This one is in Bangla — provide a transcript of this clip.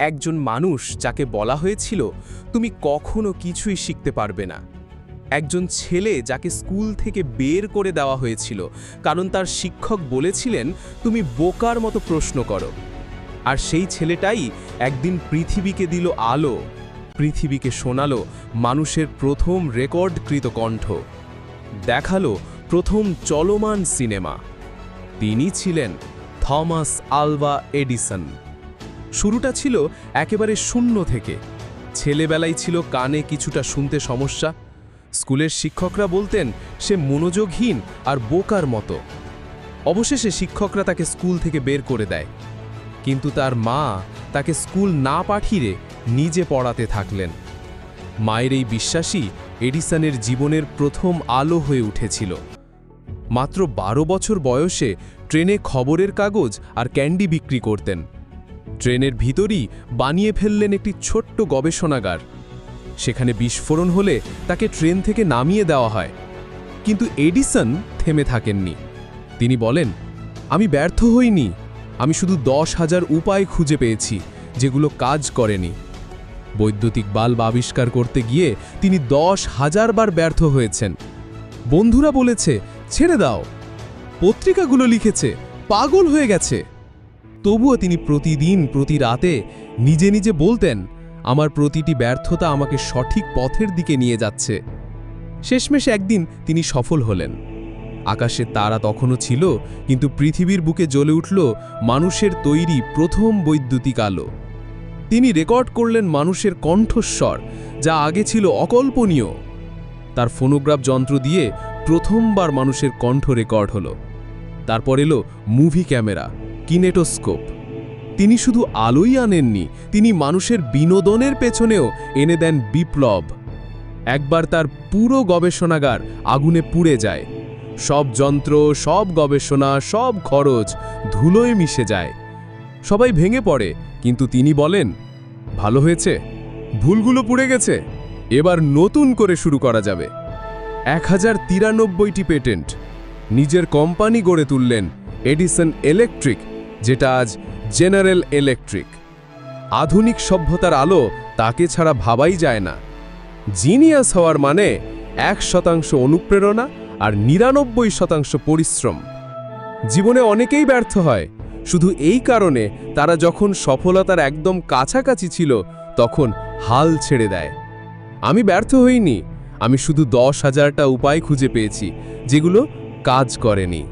একজন মানুষ যাকে বলা হয়েছিল তুমি কখনো কিছুই শিখতে পারবে না। একজন ছেলে যাকে স্কুল থেকে বের করে দেওয়া হয়েছিল কারণ তার শিক্ষক বলেছিলেন তুমি বোকার মতো প্রশ্ন করো। আর সেই ছেলেটাই একদিন পৃথিবীকে দিল আলো, পৃথিবীকে শোনালো মানুষের প্রথম রেকর্ডকৃত কণ্ঠ, দেখালো প্রথম চলমান সিনেমা। তিনি ছিলেন থমাস আলভা এডিসন। শুরুটা ছিল একেবারে শূন্য থেকে। ছেলেবেলায় ছিল কানে কিছুটা শুনতে সমস্যা। স্কুলের শিক্ষকরা বলতেন সে মনোযোগহীন আর বোকার মতো। অবশেষে শিক্ষকরা তাকে স্কুল থেকে বের করে দেয়, কিন্তু তার মা তাকে স্কুল না পাঠিয়ে নিজে পড়াতে থাকলেন। মায়ের এই বিশ্বাসই এডিসনের জীবনের প্রথম আলো হয়ে উঠেছিল। মাত্র 12 বছর বয়সে ট্রেনে খবরের কাগজ আর ক্যান্ডি বিক্রি করতেন। ট্রেনের ভিতরই বানিয়ে ফেললেন একটি ছোট্ট গবেষণাগার। সেখানে বিস্ফোরণ হলে তাকে ট্রেন থেকে নামিয়ে দেওয়া হয়। কিন্তু এডিসন থেমে থাকেননি। তিনি বলেন, আমি ব্যর্থ হইনি, আমি শুধু 10,000 উপায় খুঁজে পেয়েছি যেগুলো কাজ করেনি। বৈদ্যুতিক বাল্ব আবিষ্কার করতে গিয়ে তিনি 10,000 বার ব্যর্থ হয়েছেন। বন্ধুরা বলেছে ছেড়ে দাও, পত্রিকাগুলো লিখেছে পাগল হয়ে গেছে। তবুও তিনি প্রতিদিন প্রতি রাতে নিজে নিজে বলতেন, আমার প্রতিটি ব্যর্থতা আমাকে সঠিক পথের দিকে নিয়ে যাচ্ছে। শেষমেশ একদিন তিনি সফল হলেন। আকাশে তারা তখনও ছিল, কিন্তু পৃথিবীর বুকে জ্বলে উঠল মানুষের তৈরি প্রথম বৈদ্যুতিক আলো। তিনি রেকর্ড করলেন মানুষের কণ্ঠস্বর, যা আগে ছিল অকল্পনীয়। তার ফোনোগ্রাফ যন্ত্র দিয়ে প্রথমবার মানুষের কণ্ঠ রেকর্ড হলো। তারপর এলো মুভি ক্যামেরা, কিনেটোস্কোপ। তিনি শুধু আলোই আনেননি, তিনি মানুষের বিনোদনের পেছনেও এনে দেন বিপ্লব। একবার তার পুরো গবেষণাগার আগুনে পুড়ে যায়। সব যন্ত্র, সব গবেষণা, সব খরচ ধুলোয় মিশে যায়। সবাই ভেঙে পড়ে, কিন্তু তিনি বলেন, ভালো হয়েছে, ভুলগুলো পুড়ে গেছে, এবার নতুন করে শুরু করা যাবে। 1093টি পেটেন্ট, নিজের কোম্পানি গড়ে তুললেন এডিসন ইলেকট্রিক, যেটা আজ জেনারেল ইলেকট্রিক। আধুনিক সভ্যতার আলো তাকে ছাড়া ভাবাই যায় না। জিনিয়াস হওয়ার মানে 1% অনুপ্রেরণা আর 99% পরিশ্রম। জীবনে অনেকেই ব্যর্থ হয়, শুধু এই কারণে তারা যখন সফলতার একদম কাছাকাছি ছিল তখন হাল ছেড়ে দেয়। আমি ব্যর্থ হইনি, আমি শুধু 10,000টা উপায় খুঁজে পেয়েছি যেগুলো কাজ করেনি।